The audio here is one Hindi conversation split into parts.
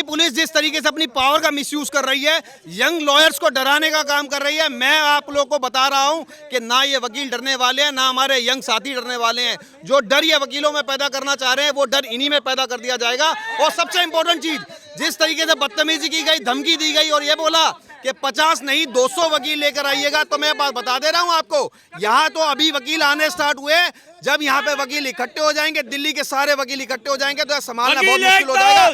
पुलिस जिस तरीके से अपनी पावर का मिसयूज कर रही है, यंग लॉयर्स को डराने का काम कर रही है, मैं आप लोगों को बता रहा हूं कि ना ये वकील डरने वाले हैं, ना हमारे यंग साथी डरने वाले हैं। जो डर ये वकीलों में पैदा करना चाह रहे हैं, वो डर इन्हीं में पैदा कर दिया जाएगा। और सबसे इंपॉर्टेंट चीज, जिस तरीके से बदतमीजी की गई, धमकी दी गई और ये बोला कि 50 नहीं 200 वकील लेकर आइएगा, तो मैं बात बता दे रहा हूं आपको, यहाँ तो अभी वकील आने स्टार्ट हुए। जब यहाँ पे वकील इकट्ठे हो जाएंगे, दिल्ली के सारे वकील इकट्ठे हो जाएंगे, तो संभालना बहुत मुश्किल हो जाएगा।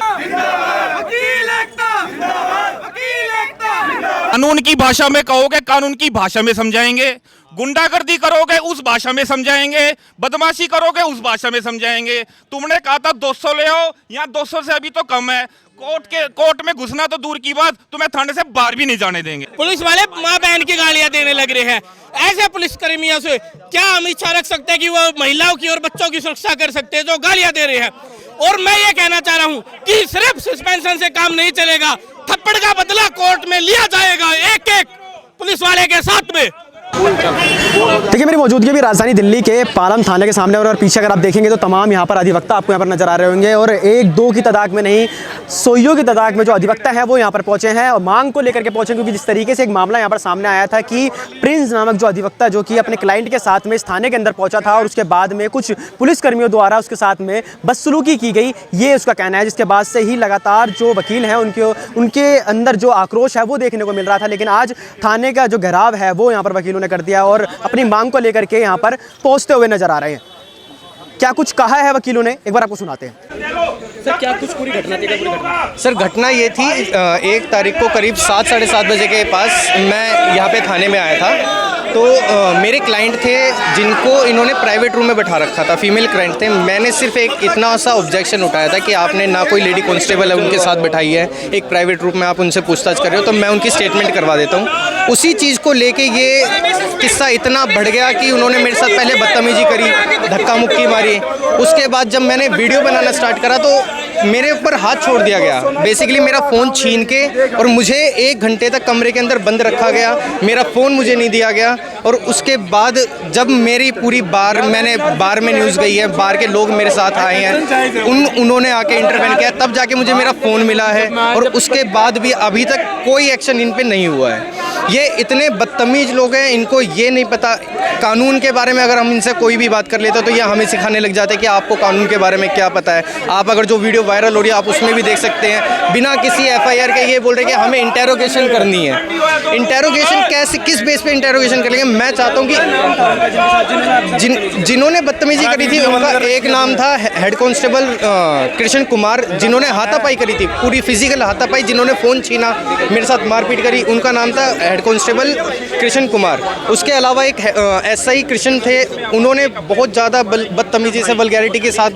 कानून की भाषा में कहोगे, कानून की भाषा में समझाएंगे। गुंडागर्दी करोगे, उस भाषा में समझाएंगे। बदमाशी करोगे, उस भाषा में समझाएंगे। तुमने कहा था 200 ले आओ, यहाँ 200 से अभी तो कम है। कोर्ट में घुसना तो दूर की बात, तुम्हें थाने से बाहर भी नहीं जाने देंगे। पुलिस वाले माँ बहन की गालियां देने लग रहे हैं। ऐसे पुलिस कर्मियों से क्या हम इच्छा रख सकते हैं कि वो महिलाओं की और बच्चों की सुरक्षा कर सकते हैं जो गालियां दे रहे हैं। और मैं ये कहना चाह रहा हूँ कि सिर्फ सस्पेंशन से काम नहीं चलेगा, थप्पड़ का बदला कोर्ट में लिया जाएगा, एक एक पुलिस वाले के साथ में। देखिए, मेरी मौजूदगी भी राजधानी दिल्ली के पालम थाने के सामने और पीछे अगर आप देखेंगे तो तमाम यहाँ पर अधिवक्ता आपको यहाँ पर नजर आ रहे होंगे। और एक दो की तादाद में नहीं, सौयों की तादाद में जो अधिवक्ता हैं वो यहाँ पर पहुंचे हैं और मांग को लेकर के पहुंचे। क्योंकि जिस तरीके से एक मामला यहाँ पर सामने आया था कि प्रिंस नामक जो अधिवक्ता जो कि अपने क्लाइंट के साथ में इस थाने के अंदर पहुंचा था और उसके बाद में कुछ पुलिसकर्मियों द्वारा उसके साथ में बदसलूकी की गई, ये उसका कहना है। जिसके बाद से ही लगातार जो वकील हैं उनके अंदर जो आक्रोश है वो देखने को मिल रहा था। लेकिन आज थाने का जो घेराव है वो यहाँ पर वकीलों ने कर दिया और अपनी मांग को लेकर के यहाँ पर पहुंचते हुए नजर आ रहे हैं। क्या कुछ कहा है वकीलों ने, एक बार आपको सुनाते हैं। सर, क्या कुछ पूरी घटना थी? सर, घटना ये थी, 1 तारीख को करीब 7 साढ़े 7 बजे के पास मैं यहाँ पे थाने में आया था। तो मेरे क्लाइंट थे जिनको इन्होंने प्राइवेट रूम में बैठा रखा था, फीमेल क्लाइंट थे। मैंने सिर्फ एक इतना सा ऑब्जेक्शन उठाया था कि आपने ना कोई लेडी कांस्टेबल है उनके साथ बैठाई है, एक प्राइवेट रूम में आप उनसे पूछताछ कर रहे हो, तो मैं उनकी स्टेटमेंट करवा देता हूँ। उसी चीज़ को लेके ये किस्सा इतना बढ़ गया कि उन्होंने मेरे साथ पहले बदतमीजी करी, धक्का मुक्की मारी। उसके बाद जब मैंने वीडियो बनाना स्टार्ट करा तो मेरे ऊपर हाथ छोड़ दिया गया। बेसिकली मेरा फ़ोन छीन के और मुझे 1 घंटे तक कमरे के अंदर बंद रखा गया। मेरा फ़ोन मुझे नहीं दिया गया। और उसके बाद जब मेरी पूरी मैंने बार में न्यूज़ गई है, बार के लोग मेरे साथ आए हैं, उन्होंने आके इंटरवेन किया, तब जाके मुझे मेरा फ़ोन मिला है। और उसके बाद भी अभी तक कोई एक्शन इन पे नहीं हुआ है। ये इतने बदतमीज लोग हैं, इनको ये नहीं पता कानून के बारे में। अगर हम इनसे कोई भी बात कर लेते तो ये हमें सिखाने लग जाते कि आपको कानून के बारे में क्या पता है। आप अगर जो वीडियो वायरल हो रही है आप उसमें भी देख सकते हैं, बिना किसी FIR के ये बोल रहे हैं कि हमें इंटेरोगेशन करनी है। इंटेरोगेशन कैसे, किस बेस पे इंटेरोगेशन करेंगे? मैं चाहता हूँ कि जिन्होंने बदतमीजी करी थी उनका एक नाम था हेड कांस्टेबल कृष्ण कुमार, जिन्होंने हाथापाई करी थी, पूरी फिजिकल हाथापाई, जिन्होंने फ़ोन छीना, मेरे साथ मारपीट करी, उनका नाम था हेड कांस्टेबल कृष्ण कुमार। उसके अलावा एक SI कृष्ण थे, उन्होंने बहुत ज़्यादा बदतमीजी से, वल्गैरिटी के साथ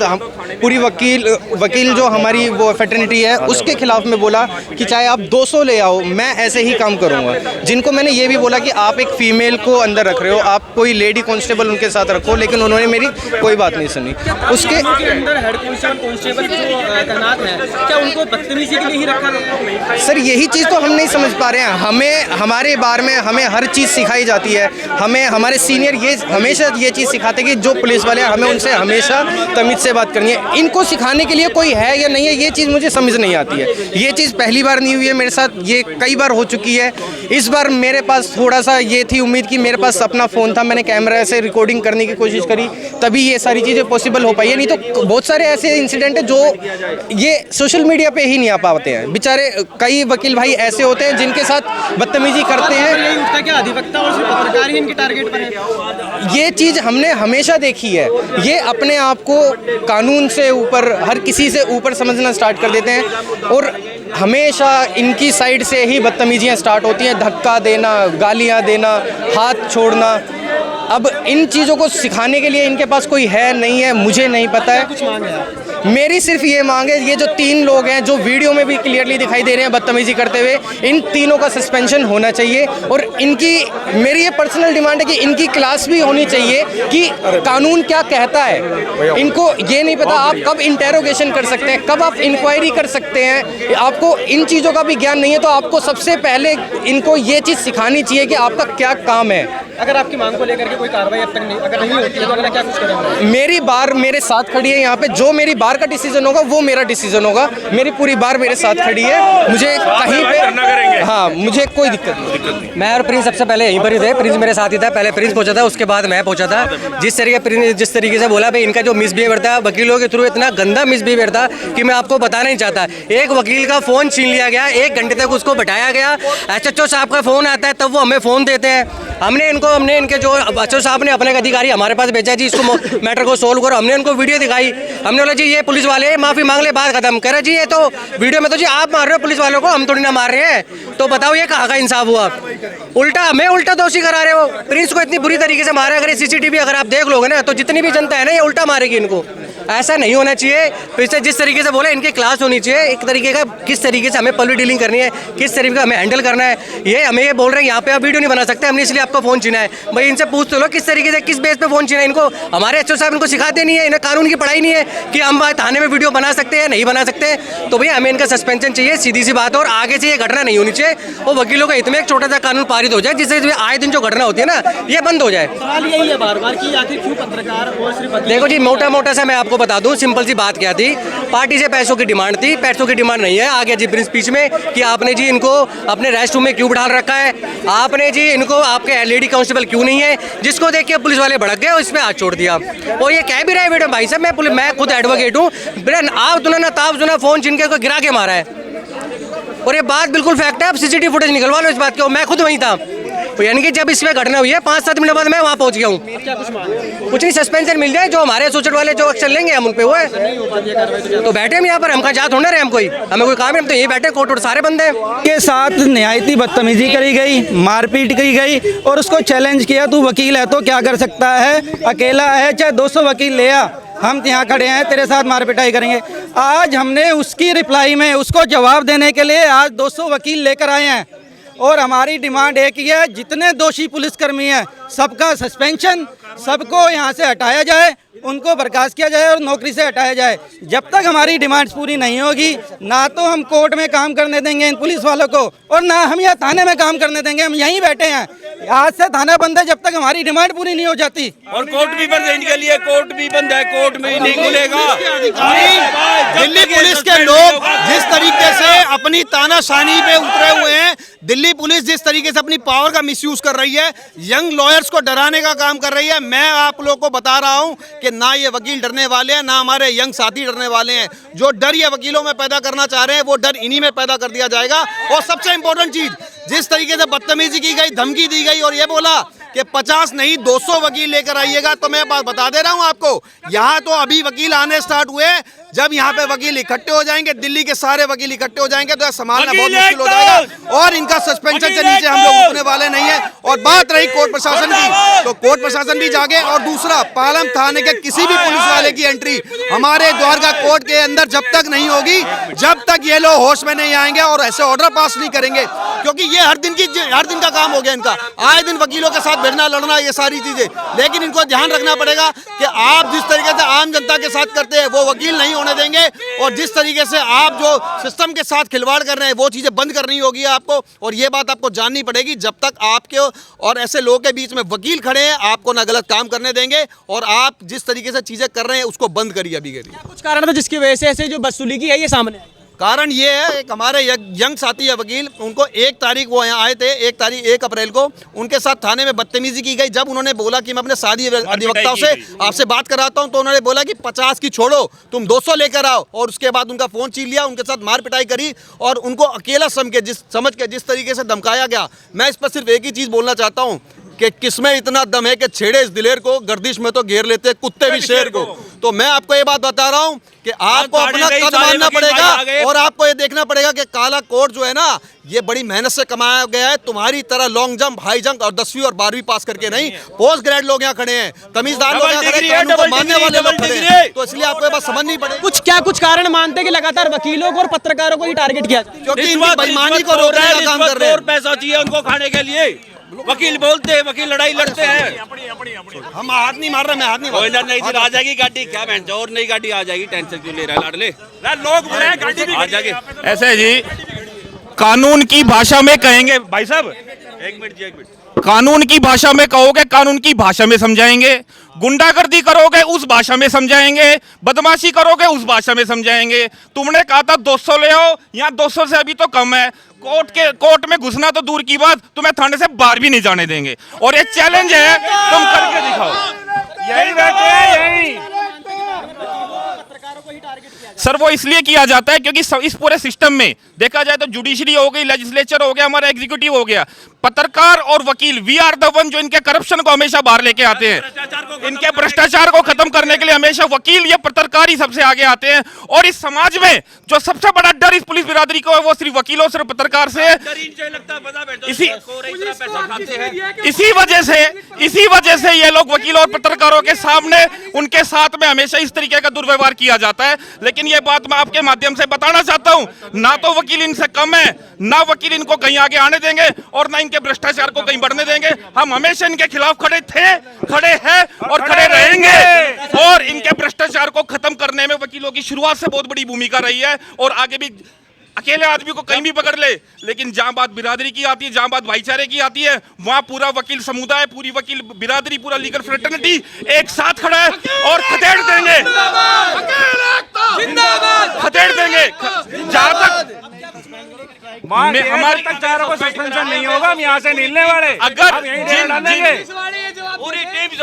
पूरी वकील जो हमारी वो फेटर्निटी है उसके खिलाफ में बोला कि चाहे आप 200 ले आओ, मैं ऐसे ही काम करूँगा। जिनको मैंने ये भी बोला कि आप एक फ़ीमेल को अंदर रख रहे हो, आप कोई लेडी कांस्टेबल उनके साथ रखो, लेकिन उन्होंने मेरी कोई बात नहीं सुनी। उसके अंदर हेड कांस्टेबल जो तैनात है, क्या उनको बदतमीजी के लिए ही रखा है? सर, यही चीज़ तो हम नहीं समझ पा रहे हैं। हमें हमारे बार में हमें हर चीज़ सिखाई जाती है। हमें हमारे सीनियर ये हमेशा ये चीज़ सिखाते कि जो पुलिस वाले हैं हमें उनसे हमेशा तमीज़ से बात करनी है। इनको सिखाने के लिए कोई है या नहीं है, ये चीज़ मुझे समझ नहीं आती है। ये चीज़ पहली बार नहीं हुई है मेरे साथ, ये कई बार हो चुकी है। इस बार मेरे पास थोड़ा सा ये थी उम्मीद कि मेरे पास अपना फ़ोन था, मैंने कैमरा से रिकॉर्डिंग करने की कोशिश करी, तभी ये सारी चीज़ें पॉसिबल हो पाई है। नहीं तो बहुत सारे ऐसे इंसिडेंट हैं जो ये सोशल मीडिया पे ही नहीं आ पाते हैं। बेचारे कई वकील भाई ऐसे होते हैं जिनके साथ बदतमीजी करते हैं। क्या अधिवक्ता और पत्रकार ही इनके टारगेट पर है? ये चीज़ हमने हमेशा देखी है। ये अपने आप को कानून से ऊपर, हर किसी से ऊपर समझना स्टार्ट कर देते हैं और हमेशा इनकी साइड से ही बदतमीजियाँ स्टार्ट होती हैं, धक्का देना, गालियाँ देना, हाथ छोड़ना। अब इन चीज़ों को सिखाने के लिए इनके पास कोई है नहीं है, मुझे नहीं पता है। मेरी सिर्फ ये मांग है, ये जो 3 लोग हैं जो वीडियो में भी क्लियरली दिखाई दे रहे हैं बदतमीजी करते हुए, इन तीनों का सस्पेंशन होना चाहिए। और इनकी, मेरी ये पर्सनल डिमांड है कि इनकी क्लास भी होनी चाहिए कि कानून क्या कहता है। इनको ये नहीं पता आप कब इंटेरोगेशन कर सकते हैं, कब आप इंक्वायरी कर सकते हैं, आपको इन चीज़ों का भी ज्ञान नहीं है। तो आपको सबसे पहले इनको ये चीज़ सिखानी चाहिए कि आपका क्या काम है। अगर आपकी मांग को लेकर के कोई कार्रवाई अब तक नहीं, अगर नहीं होती है तो अगर क्या कुछ करेंगे? मेरी बार मेरे साथ खड़ी है यहाँ पे, जो मेरी बात बार का डिसीजन होगा वो मेरा डिसीजन होगा। मेरी पूरी बार मेरे साथ खड़ी है, मुझे कहीं पे हाँ मुझे कोई दिक्कत नहीं। मैं और प्रिंस सबसे पहले यहीं पर ही थे, प्रिंस मेरे साथ ही था, पहले प्रिंस पहुंचा था, उसके बाद मैं पहुंचा था। जिस तरीके से बोला भाई इनका जो मिसबिहेवियर था वकीलों के थ्रू, इतना गंदा मिसबिहेवियर था कि मैं आपको बताना नहीं चाहता। एक वकील का फ़ोन छीन लिया गया, 1 घंटे तक उसको बैठाया गया। एसएचओ साहब का फ़ोन आता है तब वो हमें फ़ोन देते हैं। हमने इनके जो एसएचओ साहब ने अपने अधिकारी हमारे पास भेजा जी इसको मैटर को सोल्व करो। हमने उनको वीडियो दिखाई, हमने बोला जी ये पुलिस वाले माफ़ी मांग ले, बात खत्म। कह रहे जी ये तो वीडियो में तो जी आप मार रहे हो पुलिस वालों को, हम थोड़ी ना मार रहे हैं। तो बताओ ये कहाँ का इंसाफ हुआ? उल्टा हमें उल्टा दोषी करा रहे हो। प्रिंस को इतनी बुरी तरीके से मारा, अगर सीसीटीवी अगर आप देख लोगे ना तो जितनी भी जनता है ना ये उल्टा मारेगी इनको। ऐसा नहीं होना चाहिए। पिछले जिस तरीके से बोले इनकी क्लास होनी चाहिए, एक तरीके का किस तरीके से हमें पब्लिक डीलिंग करनी है, किस तरीके का हमें हैंडल करना है। ये हमें ये बोल रहे हैं यहाँ पे आप वीडियो नहीं बना सकते, हमने इसलिए आपका फ़ोन छीना है। भाई इनसे पूछ तो लो किस तरीके से किस बेस पे फ़ोन छीना है इनको। हमारे एचओ साहब इनको सिखाते नहीं है, इन्हें कानून की पढ़ाई नहीं है कि हम थाने में वीडियो बना सकते हैं नहीं बना सकते। तो भैया हमें इनका सस्पेंशन चाहिए, सीधी सी बात है। और आगे से ये घटना नहीं होनी चाहिए। वो वकीलों का हित में एक छोटा सा कानून पारित हो जाए जिससे आए दिन जो घटना होती है ना ये बंद हो जाए। सवाल यही है बार-बार कि आखिर क्यों पत्रकार और सिर्फ वकील? देखो जी मोटा सा मैं आपको बता दूं, सिंपल सी बात क्या थी। पार्टी से पैसों की डिमांड थी, पैसों की डिमांड नहीं है। आ गया जी प्रिंस बीच में कि आपने जी इनको अपने रेस्ट रूम में क्यों बिठा रखा है, आपने जी इनको आपके लेडी कांस्टेबल क्यों नहीं है, जिसको देख के पुलिस वाले भड़क गए और इसमें हाथ छोड़ दिया। और ये कह भी रहे बेटा भाई साहब मैं खुद एडवोकेट हूँ, आप सुना ना ताप सुना, फोन छीन के गिरा के मारा है। और ये बात बिल्कुल फैक्ट है, आप सीसीटीवी फुटेज निकलवा लो इस बात को। मैं खुद वहीं था, तो यानी कि जब इसमें घटना हुई है 5-7 मिनट बाद मैं वहाँ पहुँच गया हूँ। कुछ नहीं, सस्पेंशन मिल जाए, जो हमारे एसोसिएट वाले जो एक्शन लेंगे हम उन पे वो है। तो बैठे हम यहाँ पर, हम कहाँ जा थोड़ा रहे, हम हमें कोई काम है, हम तो यही बैठे, कोर्ट सारे बंद हैं। के साथ निहायती बदतमीजी करी गई, मारपीट की गई और उसको चैलेंज किया, तू वकील है तो क्या कर सकता है, अकेला है चाहे 200 वकील ले आ, हम यहाँ खड़े हैं तेरे साथ मारपिटाई करेंगे। आज हमने उसकी रिप्लाई में उसको जवाब देने के लिए आज 200 वकील लेकर आए हैं और हमारी डिमांड एक ही है, जितने दोषी पुलिसकर्मी हैं सबका सस्पेंशन, सबको यहाँ से हटाया जाए, उनको बर्खास्त किया जाए और नौकरी से हटाया जाए। जब तक हमारी डिमांड्स पूरी नहीं होगी ना तो हम कोर्ट में काम करने देंगे इन पुलिस वालों को और ना हम यहाँ थाने में काम करने देंगे। हम यहीं बैठे हैं, आज से थाना बंद है जब तक हमारी डिमांड पूरी नहीं हो जाती। और कोर्ट भी बंद है इनके लिए, कोर्ट भी बंद है, कोर्ट में नहीं खुलेगा। दिल्ली पुलिस के लोग जिस तरीके से अपनी तानाशाही पे उतरे हुए हैं, दिल्ली पुलिस जिस तरीके से अपनी पावर का मिसयूज कर रही है, यंग लॉयर्स को डराने का काम कर रही है। मैं आप लोगों को बता रहा हूं कि ना ये वकील डरने वाले हैं, ना हमारे यंग साथी डरने वाले हैं। जो डर ये वकीलों में पैदा करना चाह रहे हैं वो डर इन्हीं में पैदा कर दिया जाएगा। और सबसे इंपॉर्टेंट चीज, जिस तरीके से बदतमीजी की गई, धमकी दी गई और ये बोला कि 50 नहीं 200 वकील लेकर आइएगा, तो मैं बात बता दे रहा हूं आपको, यहाँ तो अभी वकील आने स्टार्ट हुए। जब यहाँ पे वकील इकट्ठे हो जाएंगे, दिल्ली के सारे वकील इकट्ठे हो जाएंगे तो संभालना बहुत मुश्किल हो जाएगा और इनका सस्पेंशन से नीचे हम लोग उठने वाले नहीं है। और बात रही कोर्ट प्रशासन की, तो कोर्ट प्रशासन भी जागे। और दूसरा, पालम थाने के किसी भी पुलिस वाले की एंट्री हमारे द्वारका कोर्ट के अंदर जब तक नहीं होगी, जब तक ये लोग होश में नहीं आएंगे और ऐसे ऑर्डर पास नहीं करेंगे, क्योंकि ये हर दिन का काम हो गया इनका, आए दिन वकीलों के साथ भिड़ना लड़ना, ये सारी चीजें। लेकिन इनको ध्यान रखना पड़ेगा कि आप जिस तरीके से आम जनता के साथ करते हैं वो वकील नहीं होने देंगे, और जिस तरीके से आप जो सिस्टम के साथ खिलवाड़ कर रहे हैं वो चीजें बंद करनी होगी आपको। और ये बात आपको जाननी पड़ेगी, जब तक आपके और ऐसे लोगों के बीच में वकील खड़े हैं आपको ना गलत काम करने देंगे, और आप जिस तरीके से चीजें कर रहे हैं उसको बंद करिए अभी के लिए। कुछ कारण था जिसकी वजह से ऐसे जो बदसलूकी की है ये सामने आई? कारण ये है, एक हमारे यंग साथी है वकील, उनको 1 तारीख वो यहाँ आए थे, 1 अप्रैल को उनके साथ थाने में बदतमीजी की गई। जब उन्होंने बोला कि मैं अपने साथी अधिवक्ताओं से आपसे बात कराता हूँ, तो उन्होंने बोला कि 50 की छोड़ो, तुम 200 लेकर आओ। और उसके बाद उनका फ़ोन छीन लिया, उनके साथ मार पिटाई करी और उनको अकेला समझ के जिस तरीके से धमकाया गया। मैं इस पर सिर्फ एक ही चीज़ बोलना चाहता हूँ कि किसमें इतना दम है कि छेड़े इस दिलेर को, गर्दिश में तो घेर लेते कुत्ते भी शेर को। तो मैं आपको ये बात बता रहा हूँ कि आपको अपना कद मानना पड़ेगा और आपको ये देखना पड़ेगा कि काला कोट जो है ना, ये बड़ी मेहनत से कमाया गया है। तुम्हारी तरह लॉन्ग जंप, हाई जंप और 10वीं और 12वीं पास करके नहीं, पोस्ट ग्रेड लोग यहाँ खड़े हैं, तमीजदार लोग यहाँ खड़े हैं, कानून को मानने वाले लोग खड़े हैं। तो इसलिए आपको ये बात समझनी पड़ेगी। कुछ कारण मानते कि लगातार वकीलों को और पत्रकारों को ही टारगेट किया, क्योंकि इनकी बेईमानी को रोकने का काम कर रहे हैं। पैसा चाहिए उनको खाने के लिए, वकील बोलते हैं, वकील लड़ाई लड़ते हैं। हम हाथ नहीं मार रहे, मैं हाथ नहीं मार रहा। नहीं आ जाएगी गाड़ी, क्या बहन और नई गाड़ी आ जाएगी, टेंशन क्यों ले रहा है लाडले, लोग बोले गाड़ी भी आ जाएगी। ऐसे जी कानून की भाषा में कहेंगे भाई साहब, एक मिनट जी, एक मिनट। कानून की भाषा में कहोगे, कानून की भाषा में समझाएंगे। गुंडागर्दी करोगे उस भाषा में समझाएंगे, बदमाशी करोगे उस भाषा में समझाएंगे। तुमने कहा था 200 ले आओ, यहाँ 200 से अभी तो कम है। कोर्ट में घुसना तो दूर की बात, तुम्हें थाने से बाहर भी नहीं जाने देंगे। और ये चैलेंज है, तुम करके दिखाओ। यही बैठे हैं, यही सर वो इसलिए किया जाता है क्योंकि इस पूरे सिस्टम में देखा जाए तो जुडिशरी हो गई, लेजिस्लेचर हो गया, हमारा एग्जीक्यूटिव हो गया, पत्रकार और वकील, वी आर द वन जो इनके करप्शन को हमेशा बाहर लेके आते हैं। इनके भ्रष्टाचार को खत्म करने के लिए हमेशा वकील या पत्रकार ही सबसे आगे आते हैं। और इस समाज में जो सबसे बड़ा डर इस पुलिस बिरादरी को है वो सिर्फ वकीलों, सिर्फ पत्रकार से है। इसी वजह से ये लोग वकीलों और पत्रकारों के सामने उनके साथ में हमेशा इस तरीके का दुर्व्यवहार किया जाता है। लेकिन ये बात मैं आपके माध्यम से बताना चाहता हूं, ना तो वकील इनसे कम है, ना वकील इनको कहीं आगे आने देंगे और ना इनके भ्रष्टाचार को कहीं बढ़ने देंगे। हम हमेशा इनके खिलाफ खड़े थे, खड़े हैं और खड़े रहेंगे। और इनके भ्रष्टाचार को खत्म करने में वकीलों की शुरुआत से बहुत बड़ी भूमिका रही है और आगे भी। अकेले आदमी को कहीं भी पकड़ ले, लेकिन जहां बात बिरादरी की आती है, जहां बात भाईचारे की आती है, वहां पूरा वकील समुदाय, पूरी वकील बिरादरी, पूरा लीगल फ्रेटर्निटी एक साथ खड़ा है और खदेड़ देंगे, खदेड़ देंगे। जहां तक हमारे तक चारों को सस्पेंशन नहीं होगा, हम यहाँ से निकलने वाले। अगर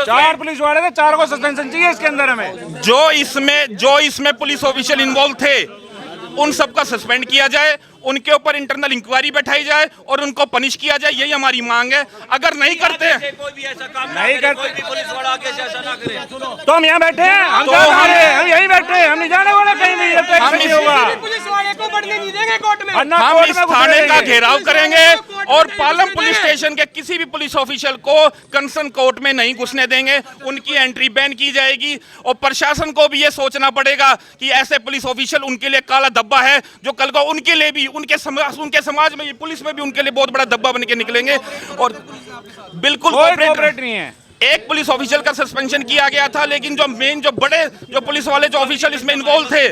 चार पुलिस वाले थे, चारों को सस्पेंशन चाहिए इसके अंदर हमें। जो इसमें पुलिस ऑफिशियल इन्वॉल्व थे उन सबका सस्पेंड किया जाए, उनके ऊपर इंटरनल इंक्वायरी बैठाई जाए और उनको पनिश किया जाए, यही हमारी मांग है। अगर नहीं करते तो हम यहाँ बैठे हैं, हम यही बैठे हैं, हम नहीं जाने वाले कहीं नहीं। हम इस थाने का घेराव करेंगे और पालम पुलिस स्टेशन के किसी भी पुलिस ऑफिशियल को कंसर्न कोर्ट में नहीं घुसने देंगे, उनकी एंट्री बैन की जाएगी। और प्रशासन को भी ये सोचना पड़ेगा कि ऐसे पुलिस ऑफिशियल उनके लिए काला धब्बा है, जो कल को उनके लिए भी, उनके समाज में, पुलिस में भी उनके लिए बहुत बड़ा धब्बा बन के निकलेंगे। और बिल्कुल कोऑपरेट नहीं है। एक पुलिस ऑफिशियल का सस्पेंशन किया गया था, लेकिन जो मेन, जो बड़े, जो पुलिस वाले, जो ऑफिशियल इसमें इन्वॉल्व थे,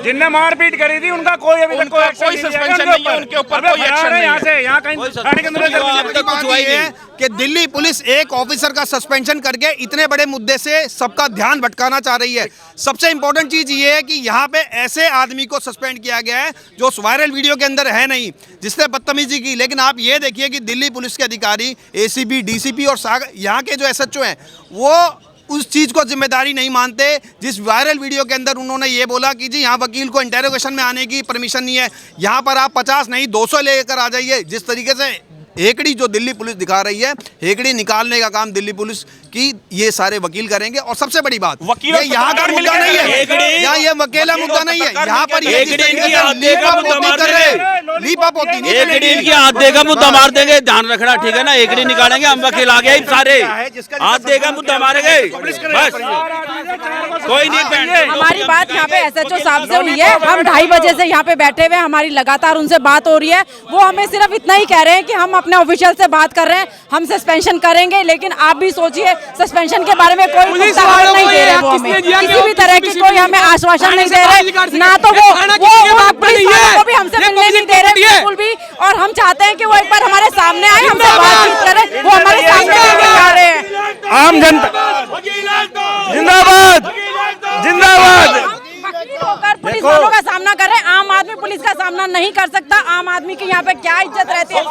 जिनने मारपीट करी थी, उनका कोई अभी तक कोई सस्पेंशन नहीं है, उनके ऊपर कोई एक्शन नहीं है। यहाँ से यहाँ कहीं थाने के अंदर कुछ हुआ है कि दिल्ली पुलिस एक ऑफिसर का सस्पेंशन करके इतने बड़े मुद्दे से सबका ध्यान भटकाना चाह रही है। सबसे इंपॉर्टेंट चीज ये है कि यहाँ पे ऐसे आदमी को सस्पेंड किया गया है जो उस वायरल वीडियो के अंदर है नहीं, जिसने बदतमीजी की। लेकिन आप ये देखिए कि दिल्ली पुलिस के अधिकारी, एसीपी, डीसीपी और यहाँ के जो एसएचओ हैं, वो उस चीज़ को जिम्मेदारी नहीं मानते। जिस वायरल वीडियो के अंदर उन्होंने ये बोला कि जी यहाँ वकील को इंटेरोगेशन में आने की परमिशन नहीं है, यहाँ पर आप 50 नहीं 200 लेकर आ जाइए। जिस तरीके से हेकड़ी जो दिल्ली पुलिस दिखा रही है, हेकड़ी निकालने का काम दिल्ली पुलिस की ये सारे वकील करेंगे। और सबसे बड़ी बात, ये यहाँ का मुद्दा नहीं है, यहाँ ये अकेला मुद्दा नहीं है, यहाँ पर ये हाथ का मुद्दा मार देंगे, ध्यान रखना, ठीक है ना। एकड़ी निकालेंगे, हम वकील आ गए सारे, हाथ देगा मुद्दा मारेंगे, बस कोई नहीं। हमारी बात यहाँ पे एसएचओ साहब से हुई है, हम 2:30 बजे से यहाँ पे बैठे हुए, हमारी लगातार उनसे बात हो रही है। वो हमें सिर्फ इतना ही कह रहे हैं कि हम अपने ऑफिशियल से बात कर रहे हैं, हम सस्पेंशन करेंगे। लेकिन आप भी सोचिए, सस्पेंशन के बारे में कोई पुख्ता खबर नहीं दे रहे, वो हमें किसी भी तरह की कोई हमें आश्वासन नहीं दे रहे, ना तो वो पुलिस वालों को भी हमसे मिलने नहीं दे रहे बिल्कुल भी। और हम चाहते हैं कि वो एक बार हमारे सामने आए, हमसे बातचीत करें, वो हमारे सामने नहीं आ रहे हैं। आम जनता जिंदाबाद, जिंदाबाद। होकर पुलिस वालों का सामना कर रहे हैं, आम आदमी पुलिस का सामना नहीं कर सकता। आम आदमी की यहाँ पे क्या इज्जत रहती है।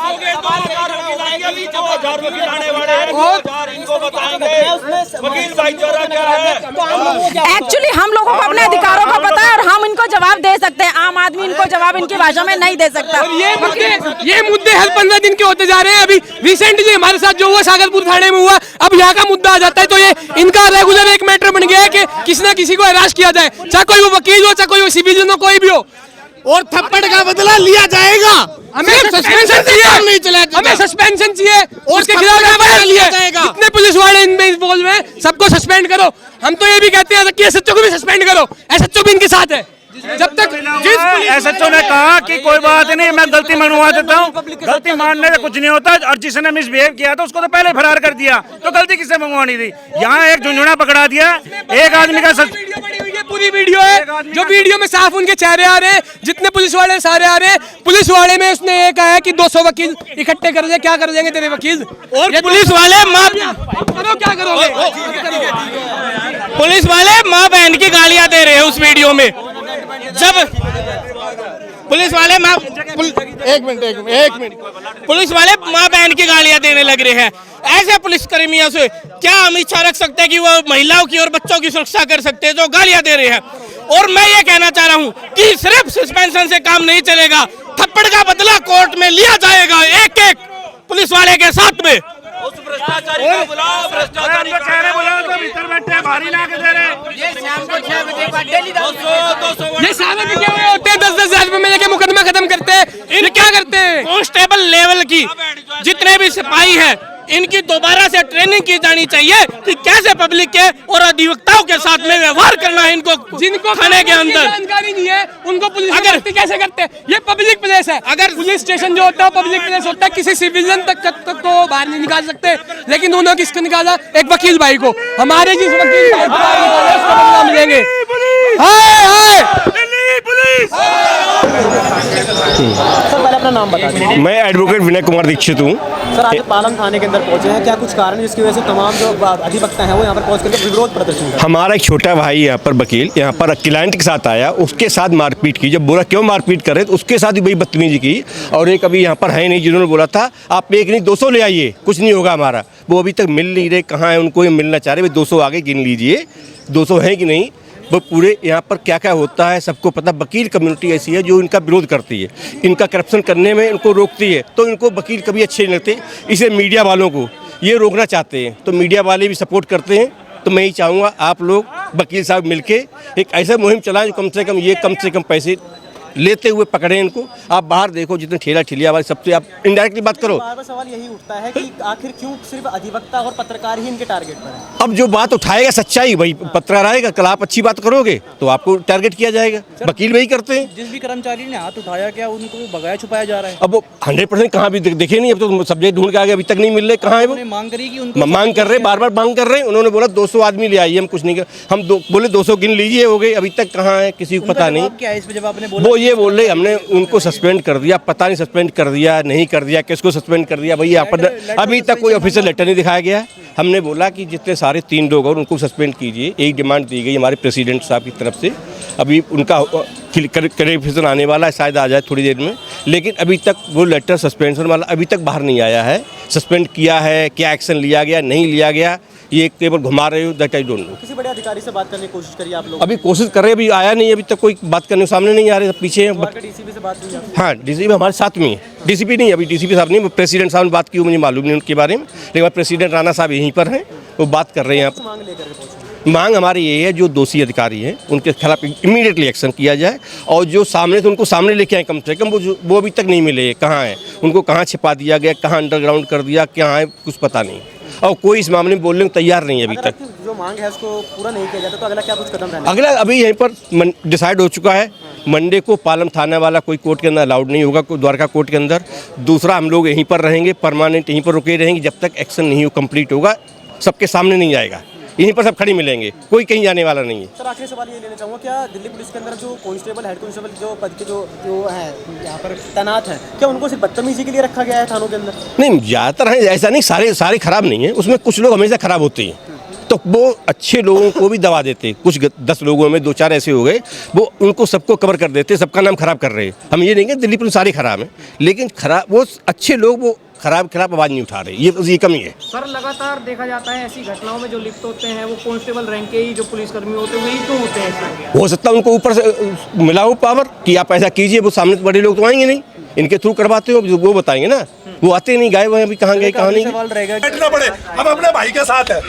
एक्चुअली हम लोगों को अपने अधिकारों का पता है और हम इनको जवाब दे सकते हैं। आम आदमी इनको जवाब इनकी भाषा में नहीं दे सकता। ये मुद्दे हर 15 दिन के होते जा रहे हैं। अभी रिसेंटली हमारे साथ जो हुआ सागरपुर थाने में हुआ, अब यहाँ का मुद्दा आ जाता है तो ये इनका रेगुलर एक मैटर बन गया है कि किसी न किसी को हरास किया जाए, चाहे कोई वो वकील हो, चाहे कोई वो सिविलियन हो, कोई भी हो, और थप्पड़ का बदला लिया जाएगा। हमें सस्पेंशन चाहिए, हमें सस्पेंशन चाहिए, उसके खिलाफ एफआईआर लिया जाएगा। जितने पुलिस वाले इनमें इन्वॉल्व हैं सबको सस्पेंड करो। हम तो ये भी कहते हैं कि एसएचओ को भी सस्पेंड करो, एसएचओ भी इनके साथ है। जब तक एसएचओ ने कहा कि कोई बात नहीं, मैं गलती मनवा देता हूँ, गलती मानने से कुछ नहीं होता, और जिसने मिसबिहेव किया था उसको तो पहले फरार कर दिया, तो गलती किससे मंगवानी थी। यहाँ एक झुंझुना पकड़ा दिया, एक आदमी का पूरी वीडियो है, जो वीडियो में साफ उनके चेहरे आ रहे हैं, जितने पुलिस वाले सारे आ रहे हैं। पुलिस वाले में उसने ये कहा है कि 200 वकील इकट्ठे कर दे, क्या कर देंगे तेरे वकील? और पुलिस वाले करो क्या करोगे? पुलिस वाले माँ बहन की गालियां दे रहे हैं उस वीडियो में। जब पुलिस वाले एक मिनट पुलिस वाले माँ बहन की गालियां देने लग रहे हैं। ऐसे पुलिस कर्मियों से क्या हम इच्छा रख सकते हैं कि वो महिलाओं की और बच्चों की सुरक्षा कर सकते हैं जो गालियां दे रहे हैं? और मैं ये कहना चाह रहा हूं कि सिर्फ सस्पेंशन से काम नहीं चलेगा, थप्पड़ का बदला कोर्ट में लिया जाएगा एक एक पुलिस वाले के साथ में। भ्रष्टाचारी को बुलाओ, भ्रष्टाचारी को बुलाओ, तो भीतर बैठे भारी ला के दे रहे। ये शाम को 6 बजे डेली 200 ये सारे बिके हुए होते हैं, 10-10 हजार रुपए में लेके मुकदमा खत्म करते हैं। इन क्या करते हैं? कांस्टेबल लेवल की जितने भी सिपाही हैं, इनकी दोबारा से ट्रेनिंग की जानी चाहिए कि कैसे पब्लिक के और अधिवक्ताओं के साथ में व्यवहार करना है। इनको जिनको थाने के अंदर जानकारी नहीं है उनको पुलिस अगर कैसे करते हैं? ये पब्लिक प्लेस है। अगर पुलिस स्टेशन जो होता है पब्लिक प्लेस होता है, किसी सिविलियन तक को बाहर नहीं निकाल सकते, लेकिन उन्होंने किसको निकाला? एक वकील भाई को। हमारे जिस वकील भाई को उसको बदला मिलेंगे। सर पहले अपना नाम बता दीजिए। मैं एडवोकेट विनय कुमार दीक्षित हूँ। सर आज पालम थाने के अंदर पहुंचे हैं, क्या कुछ कारण है जिसकी वजह से तमाम जो अधिवक्ता हैं वो यहाँ पर पहुंच करके विरोध प्रदर्शन कर रहे हैं? हमारा एक छोटा भाई यहाँ पर वकील यहाँ पर क्लाइंट के साथ आया, उसके साथ मारपीट की। जब बोला क्यों मारपीट करे तो उसके साथ भी वही बदतमीजी की। और एक अभी यहाँ पर है नहीं जिन्होंने बोला था आप एक नहीं 200 ले आइए, कुछ नहीं होगा हमारा, वो अभी तक मिल नहीं रहे। कहाँ है उनको ये मिलना चाह रहे? 200 आगे गिन लीजिए, 200 है कि नहीं। वो पूरे यहाँ पर क्या क्या होता है सबको पता। वकील कम्युनिटी ऐसी है जो इनका विरोध करती है, इनका करप्शन करने में इनको रोकती है, तो इनको वकील कभी अच्छे नहीं लगते। इसे मीडिया वालों को ये रोकना चाहते हैं, तो मीडिया वाले भी सपोर्ट करते हैं। तो मैं ही चाहूँगा आप लोग वकील साहब मिलके एक ऐसा मुहिम चलाएं जो कम से कम पैसे लेते हुए पकड़े इनको। आप बाहर देखो जितने ठेला ठेलिया वाले सबसे आप इनडायरेक्टली बात करो। बार-बार सवाल यही उठता है कि आखिर क्यों सिर्फ अधिवक्ता और पत्रकार ही इनके टारगेट पर हैं? अब जो बात उठाएगा सच्चाई वही पत्रकार आएगा। कल आप अच्छी बात करोगे तो आपको टारगेट किया जाएगा। वकील वही करते हैं। जिस भी कर्मचारी ने हाथ उठाया क्या उनको भगाया छुपाया जा रहा है? अब वो 100% कहाँ भी देखे नहीं। अब तो सब्जेक्ट ढूंढ के आगे अभी तक नहीं मिल रहे। कहाँ है वो? मांग करी कि उनको मांग कर रहे, बार-बार मांग कर रहे हैं। उन्होंने बोला 200 आदमी ले आइए, हम कुछ नहीं कर। हम बोले 200 गिन लीजिए, हो गए। अभी तक कहाँ है किसी को पता नहीं। क्या है इस पे जब आपने बोला? वो ये बोल रहे हमने उनको सस्पेंड कर दिया, पता नहीं सस्पेंड कर दिया नहीं कर दिया, किसको सस्पेंड कर दिया भैया पर अभी तक कोई ऑफिशियल लेटर नहीं दिखाया गया। हमने बोला कि जितने सारे 3 लोग और उनको सस्पेंड कीजिए। एक डिमांड दी गई हमारे प्रेसिडेंट साहब की तरफ से। अभी उनका क्लेरिफिकेशन आने वाला है, शायद आ जाए थोड़ी देर में, लेकिन अभी तक वो लेटर सस्पेंशन वाला अभी तक बाहर नहीं आया है। सस्पेंड किया है, क्या एक्शन लिया गया नहीं लिया गया, ये केवल घुमा रहे हो, दैट आई डोंट नो। किसी बड़े अधिकारी से बात करने की कोशिश करिए आप लोग। अभी कोशिश कर रहे हैं, अभी आया नहीं, अभी तक कोई बात करने सामने नहीं आ रहे, पीछे हैं। डीसीपी से बात हुई आपकी? हाँ डीसीपी हमारे साथ में है। डीसीपी नहीं, अभी डीसीपी साहब नहीं, प्रेसिडेंट साहब ने बात की, मुझे मालूम नहीं उनके बारे में, लेकिन प्रेसिडेंट राणा साहब यहीं पर हैं, वो बात कर रहे हैं। आप मांग लेकर पहुंचे? मांग हमारी ये है जो दोषी अधिकारी हैं उनके खिलाफ इमीडिएटली एक्शन किया जाए, और जो सामने तो उनको सामने लेके आए कम से कम। वो अभी तक नहीं मिले, कहाँ है, उनको कहाँ छिपा दिया गया, कहाँ अंडरग्राउंड कर दिया, क्या है कुछ पता नहीं, और कोई इस मामले में बोलने को तैयार नहीं है अभी तक। जो मांग है उसको पूरा नहीं किया जाता तो अगला क्या कुछ कदम रहना? अगला अभी यहीं पर डिसाइड हो चुका है। मंडे को पालम थाना वाला कोई कोर्ट के अंदर अलाउड नहीं होगा, द्वारका कोर्ट के अंदर। दूसरा हम लोग यहीं पर रहेंगे, परमानेंट यहीं पर रुके रहेंगे जब तक एक्शन नहीं कंप्लीट होगा, सबके सामने नहीं आएगा, यहीं पर सब खड़ी मिलेंगे, कोई कहीं जाने वाला नहीं है। सर आखिरी सवाल ये लेना चाहूँगा, क्या दिल्ली पुलिस के अंदर जो कांस्टेबल हेड कांस्टेबल जो पद के जो है यहाँ पर तैनात हैं, क्या उनको सिर्फ बदतमीजी के लिए रखा गया है थानों के अंदर? नहीं, ज़्यादातर है ऐसा नहीं, सारे खराब नहीं है, उसमें कुछ लोग हमेशा खराब होते हैं, तो वो अच्छे लोगों को भी दबा देते। कुछ 10 लोगों में 2-4 ऐसे हो गए, वो उनको सबको कवर कर देते, सबका नाम खराब कर रहे हैं। हम ये नहीं कि दिल्ली पुलिस सारी खराब है, लेकिन खराब वो अच्छे लोग वो खराब खिलाफ आवाज़ नहीं उठा रहे, ये कमी है। सर लगातार देखा जाता है ऐसी घटनाओं में जो लिप्त होते हैं वो कांस्टेबल रैंक के ही जो पुलिसकर्मी होते हैं वही क्यों होते हैं? हो सकता है उनको ऊपर से मिला हो पावर कि आप ऐसा कीजिए, वो सामने बड़े लोग तो आएंगे नहीं, इनके थ्रू करवाते हो वो बताएंगे ना, वो आते नहीं, गए हुए अभी कहाँ गए कहाँ नहीं। बैठना पड़े, हम अपने भाई के साथ है।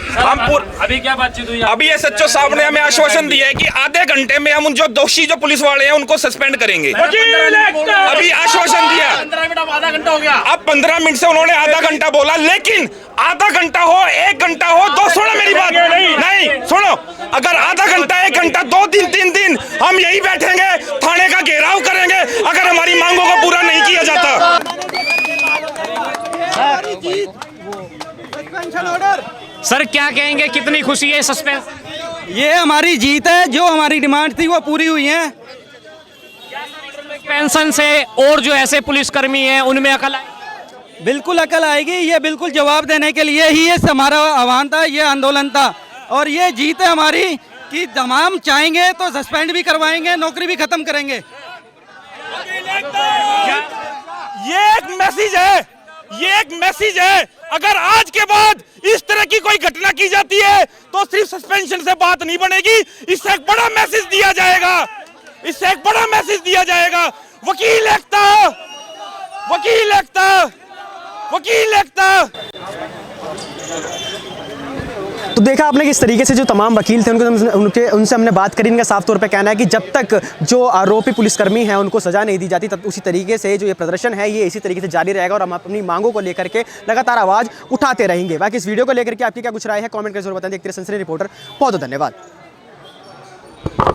अभी क्या बातचीत हुई? अभी एसएचओ साहब ने हमें आश्वासन दिया है कि आधे घंटे में हम उन जो दोषी जो पुलिस वाले हैं उनको सस्पेंड करेंगे। अभी आश्वासन दिया, 15 मिनट, आधा घंटा हो गया। अब 15 मिनट से उन्होंने आधा घंटा बोला, लेकिन आधा घंटा हो 1 घंटा हो 2, सुनो मेरी बात, नहीं सुनो, अगर आधा घंटा 1 घंटा 2 दिन 3 दिन हम यही बैठेंगे, थाने का घेराव करेंगे अगर हमारी मांगों को पूरा नहीं किया जाता। सर क्या कहेंगे, कितनी खुशी है सस्पेंस? ये हमारी जीत है, जो हमारी डिमांड थी वो पूरी हुई है। पेंशन से और जो ऐसे पुलिसकर्मी हैं उनमें अकल आए? बिल्कुल अकल आएगी, ये बिल्कुल जवाब देने के लिए ही ये हमारा आह्वान था, ये आंदोलन था और ये जीत है हमारी कि तमाम चाहेंगे तो सस्पेंड भी करवाएंगे, नौकरी भी खत्म करेंगे। ये एक मैसेज है, ये एक मैसेज है। अगर आज के बाद इस तरह की कोई घटना की जाती है तो सिर्फ सस्पेंशन से बात नहीं बनेगी, इससे एक बड़ा मैसेज दिया जाएगा, इससे एक बड़ा मैसेज दिया जाएगा। वकील एकता, वकील एकता, वकील एकता। तो देखा आपने किस तरीके से जो तमाम वकील थे उनसे हमने बात करी। इनका साफ तौर पे कहना है कि जब तक जो आरोपी पुलिसकर्मी हैं उनको सज़ा नहीं दी जाती तब उसी तरीके से जो ये प्रदर्शन है ये इसी तरीके से जारी रहेगा और हम अपनी मांगों को लेकर के लगातार आवाज़ उठाते रहेंगे। बाकी इस वीडियो को लेकर के आपकी क्या कुछ राय है कमेंट करके जरूर बताएं। देखते रहिए सनसनी रिपोर्टर, बहुत बहुत धन्यवाद।